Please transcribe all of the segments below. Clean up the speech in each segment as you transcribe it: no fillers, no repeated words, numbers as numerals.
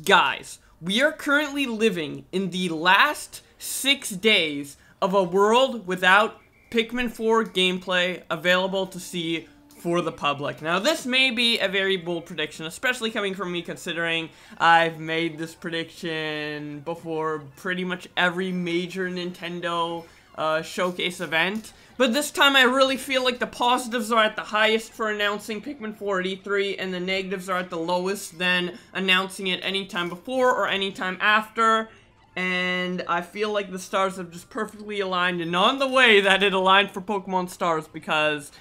Guys, we are currently living in the last 6 days of a world without Pikmin 4 gameplay available to see for the public. Now, this may be a very bold prediction, especially coming from me, considering I've made this prediction before pretty much every major Nintendo showcase event. But this time I really feel like the positives are at the highest for announcing Pikmin 4 at E3, and the negatives are at the lowest than announcing it anytime before or anytime after. And I feel like the stars have just perfectly aligned, and not in the way that it aligned for Pokemon Stars, because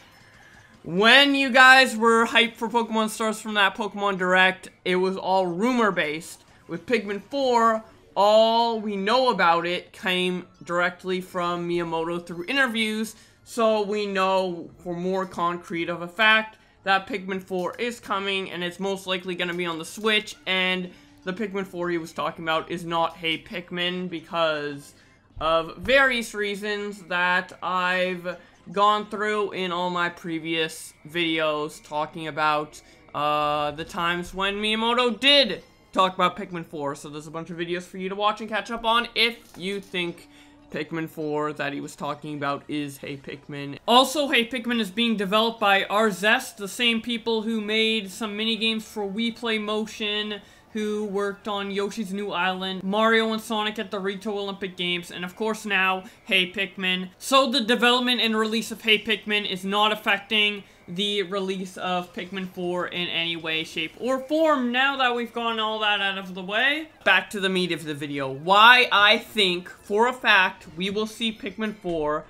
when you guys were hyped for Pokemon Stars from that Pokemon Direct, it was all rumor-based. With Pikmin 4, all we know about it came directly from Miyamoto through interviews, so we know for more concrete of a fact that Pikmin 4 is coming, and it's most likely going to be on the Switch, and the Pikmin 4 he was talking about is not Hey Pikmin because of various reasons that I've gone through in all my previous videos talking about the times when Miyamoto did talk about Pikmin 4, so there's a bunch of videos for you to watch and catch up on if you think Pikmin 4 that he was talking about is Hey Pikmin. Also, Hey Pikmin is being developed by Arzest, the same people who made some minigames for Wii Play Motion, who worked on Yoshi's New Island, Mario and Sonic at the Rio Olympic Games, and of course now, Hey Pikmin. So the development and release of Hey Pikmin is not affecting the release of Pikmin 4 in any way, shape, or form. Now that we've gotten all that out of the way, back to the meat of the video. Why I think, for a fact, we will see Pikmin 4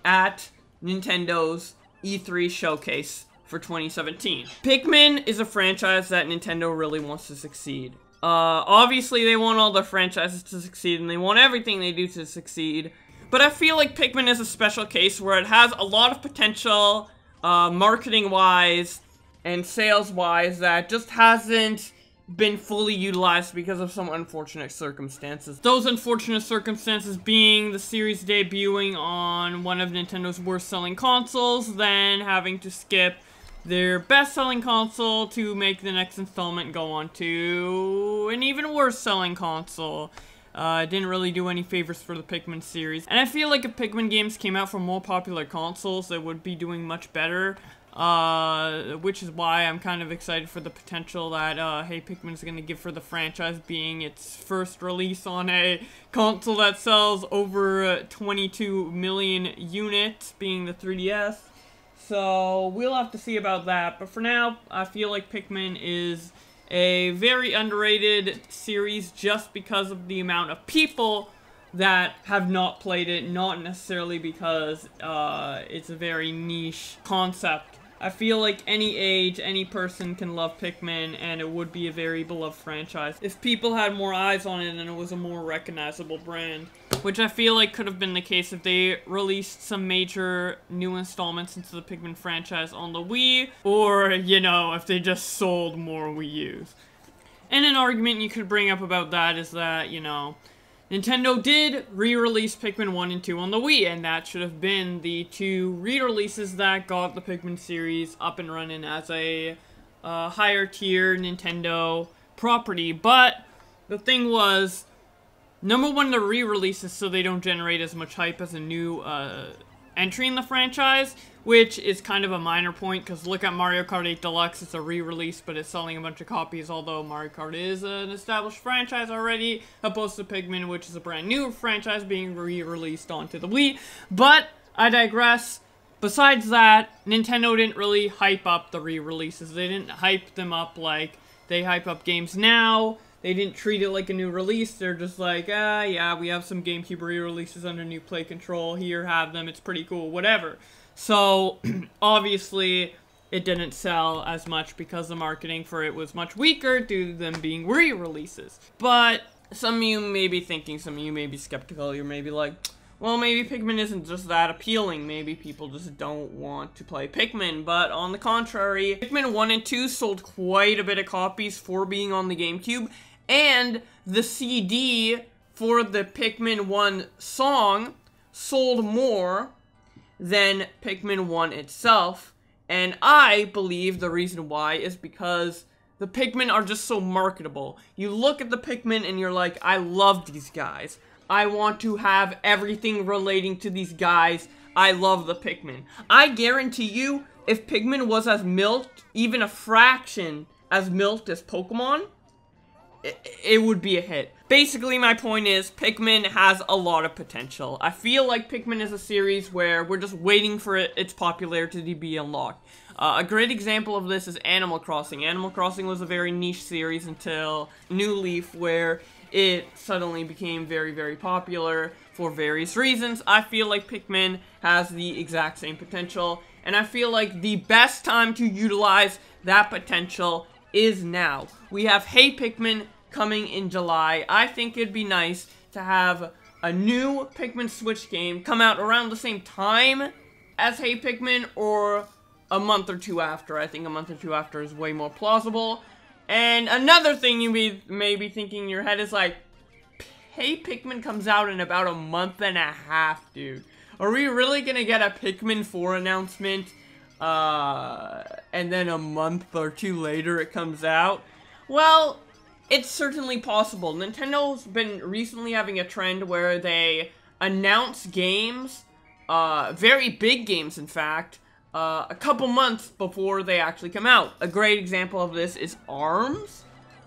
at Nintendo's E3 showcase for 2017. Pikmin is a franchise that Nintendo really wants to succeed. Obviously they want all their franchises to succeed, and they want everything they do to succeed. But I feel like Pikmin is a special case where it has a lot of potential, marketing-wise and sales-wise, that just hasn't been fully utilized because of some unfortunate circumstances. Those unfortunate circumstances being the series debuting on one of Nintendo's worst-selling consoles, then having to skip their best-selling console to make the next installment go on to an even worse-selling console. Didn't really do any favors for the Pikmin series. And I feel like if Pikmin games came out for more popular consoles, they would be doing much better. Which is why I'm kind of excited for the potential that Hey Pikmin is going to give for the franchise, being its first release on a console that sells over 22 million units, being the 3DS. So we'll have to see about that. But for now, I feel like Pikmin is a very underrated series just because of the amount of people that have not played it, not necessarily because it's a very niche concept. I feel like any age, any person can love Pikmin, and it would be a very beloved franchise if people had more eyes on it and it was a more recognizable brand. Which I feel like could have been the case if they released some major new installments into the Pikmin franchise on the Wii, or, you know, if they just sold more Wii U's. And an argument you could bring up about that is that, you know, Nintendo did re-release Pikmin 1 and 2 on the Wii, and that should have been the two re-releases that got the Pikmin series up and running as a higher tier Nintendo property. But the thing was, number one, the re-releases so they don't generate as much hype as a new entry in the franchise, which is kind of a minor point, because look at Mario Kart 8 Deluxe, it's a re-release, but it's selling a bunch of copies, although Mario Kart is an established franchise already, opposed to Pikmin, which is a brand new franchise being re-released onto the Wii. But I digress. Besides that, Nintendo didn't really hype up the re-releases. They didn't hype them up like they hype up games now. They didn't treat it like a new release. They're just like, yeah, we have some GameCube re-releases under new Play Control. Here, have them. It's pretty cool, whatever. So, obviously, it didn't sell as much because the marketing for it was much weaker due to them being re-releases. But some of you may be thinking, some of you may be skeptical. You're maybe like, well, maybe Pikmin isn't just that appealing. Maybe people just don't want to play Pikmin. But on the contrary, Pikmin 1 and 2 sold quite a bit of copies for being on the GameCube. And the CD for the Pikmin 1 song sold more than Pikmin 1 itself. And I believe the reason why is because The Pikmin are just so marketable. You look at the Pikmin and you're like, I love these guys. I want to have everything relating to these guys. I love the Pikmin. I guarantee you, if Pikmin was as milked, even a fraction as milked as Pokemon, it would be a hit. Basically, my point is, Pikmin has a lot of potential. I feel like Pikmin is a series where we're just waiting for its popularity to be unlocked. A great example of this is Animal Crossing. Animal Crossing was a very niche series until New Leaf, where it suddenly became very, very popular for various reasons. I feel like Pikmin has the exact same potential, and I feel like the best time to utilize that potential is now. We have Hey Pikmin coming in July. I think it'd be nice to have a new Pikmin Switch game come out around the same time as Hey Pikmin, or a month or two after. I think a month or two after is way more plausible. And another thing you may be thinking in your head is like, Hey Pikmin comes out in about a month and a half, dude. Are we really gonna get a Pikmin 4 announcement, and then a month or two later it comes out? Well, it's certainly possible. Nintendo's been recently having a trend where they announce games, very big games in fact, a couple months before they actually come out. A great example of this is ARMS,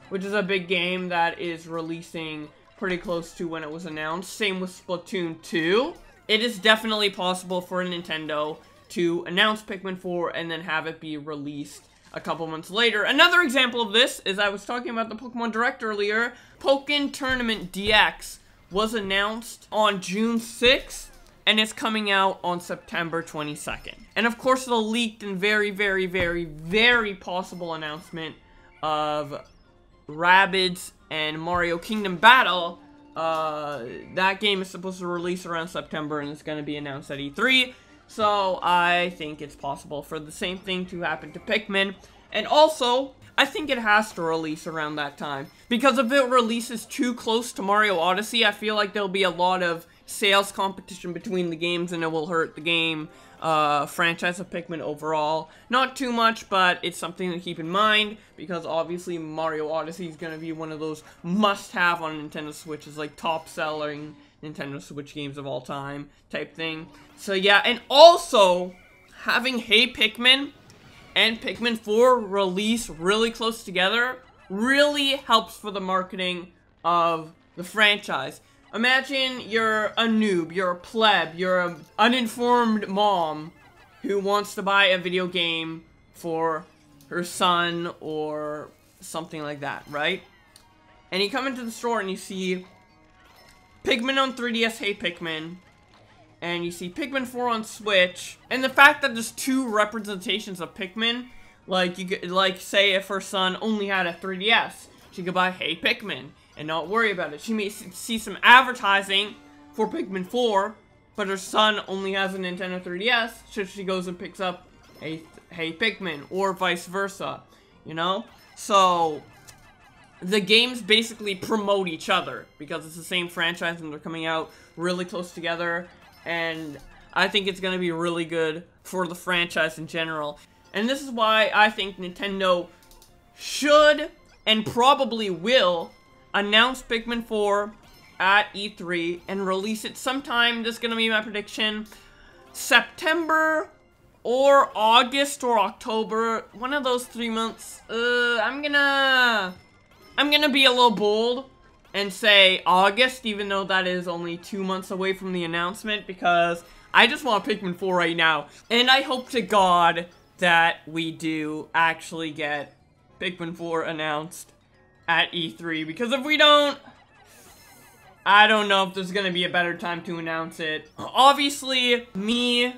which is a big game that is releasing pretty close to when it was announced. Same with Splatoon 2. It is definitely possible for Nintendo to announce Pikmin 4 and then have it be released a couple months later. Another example of this is, I was talking about the Pokemon Direct earlier. Pokken Tournament DX was announced on June 6th, and it's coming out on September 22nd. And of course, the leaked and very, very, very, very possible announcement of Rabbids and Mario Kingdom Battle. That game is supposed to release around September, and it's going to be announced at E3. So I think it's possible for the same thing to happen to Pikmin. And also, I think it has to release around that time. Because if it releases too close to Mario Odyssey, I feel like there'll be a lot of sales competition between the games, and it will hurt the game franchise of Pikmin overall. Not too much, but it's something to keep in mind, because obviously Mario Odyssey is going to be one of those must-have on Nintendo Switch, is like top-selling Nintendo Switch games of all time type thing. So yeah, and also having Hey Pikmin and Pikmin 4 release really close together really helps for the marketing of the franchise. Imagine you're a noob, you're a pleb, you're an uninformed mom who wants to buy a video game for her son or something like that, right? And you come into the store and you see Pikmin on 3DS, Hey Pikmin, and you see Pikmin 4 on Switch, and the fact that there's two representations of Pikmin, like you could, like say if her son only had a 3DS, she could buy Hey Pikmin and not worry about it. She may see some advertising for Pikmin 4, but her son only has a Nintendo 3DS, so she goes and picks up Hey Pikmin, or vice versa, you know? So the games basically promote each other, because it's the same franchise and they're coming out really close together, and I think it's going to be really good for the franchise in general. And this is why I think Nintendo should, and probably will, announce Pikmin 4 at E3 and release it sometime, this is going to be my prediction, September or August or October, one of those 3 months. I'm gonna be a little bold and say August, even though that is only 2 months away from the announcement, because I just want Pikmin 4 right now. And I hope to God that we do actually get Pikmin 4 announced at E3, because if we don't, I don't know if there's gonna be a better time to announce it. Obviously, me,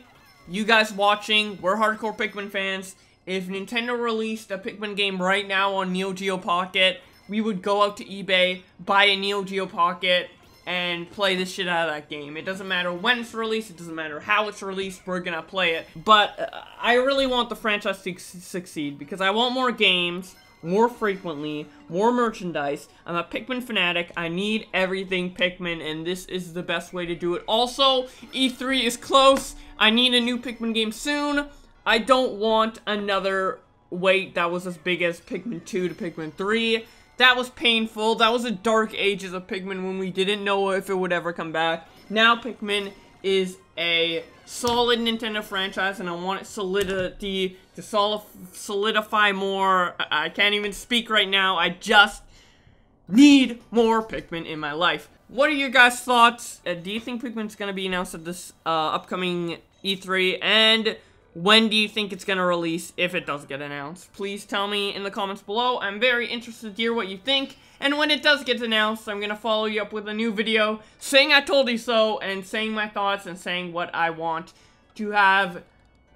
you guys watching, we're hardcore Pikmin fans. If Nintendo released a Pikmin game right now on Neo Geo Pocket, we would go out to eBay, buy a Neo Geo Pocket, and play the shit out of that game. It doesn't matter when it's released, it doesn't matter how it's released, we're gonna play it. But I really want the franchise to succeed, because I want more games, more frequently, more merchandise. I'm a Pikmin fanatic. I need everything Pikmin, and this is the best way to do it. Also, E3 is close. I need a new Pikmin game soon. I don't want another wait that was as big as Pikmin 2 to Pikmin 3. That was painful. That was the dark ages of Pikmin when we didn't know if it would ever come back. Now Pikmin is a solid Nintendo franchise, and I want its solidity to solidify more. I can't even speak right now. I just need more Pikmin in my life. What are your guys' thoughts? Do you think Pikmin's gonna be announced at this upcoming E3? And when do you think it's gonna release, if it does get announced? Please tell me in the comments below. I'm very interested to hear what you think. And when it does get announced, I'm gonna follow you up with a new video saying I told you so, and saying my thoughts, and saying what I want to have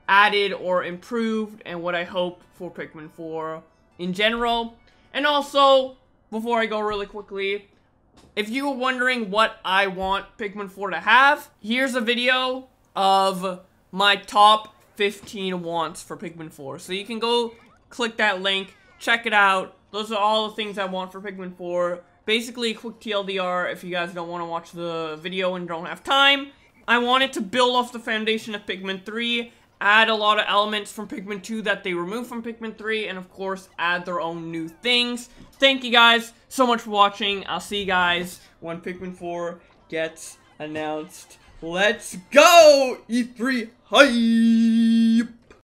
added or improved, and what I hope for Pikmin 4 in general. And also, before I go really quickly, if you were wondering what I want Pikmin 4 to have, here's a video of my top 15 wants for Pikmin 4. So you can go click that link, check it out. Those are all the things I want for Pikmin 4. Basically, a quick TLDR if you guys don't want to watch the video and don't have time. I want it to build off the foundation of Pikmin 3, add a lot of elements from Pikmin 2 that they removed from Pikmin 3, and of course, add their own new things. Thank you guys so much for watching. I'll see you guys when Pikmin 4 gets announced. Let's go! E3 hype!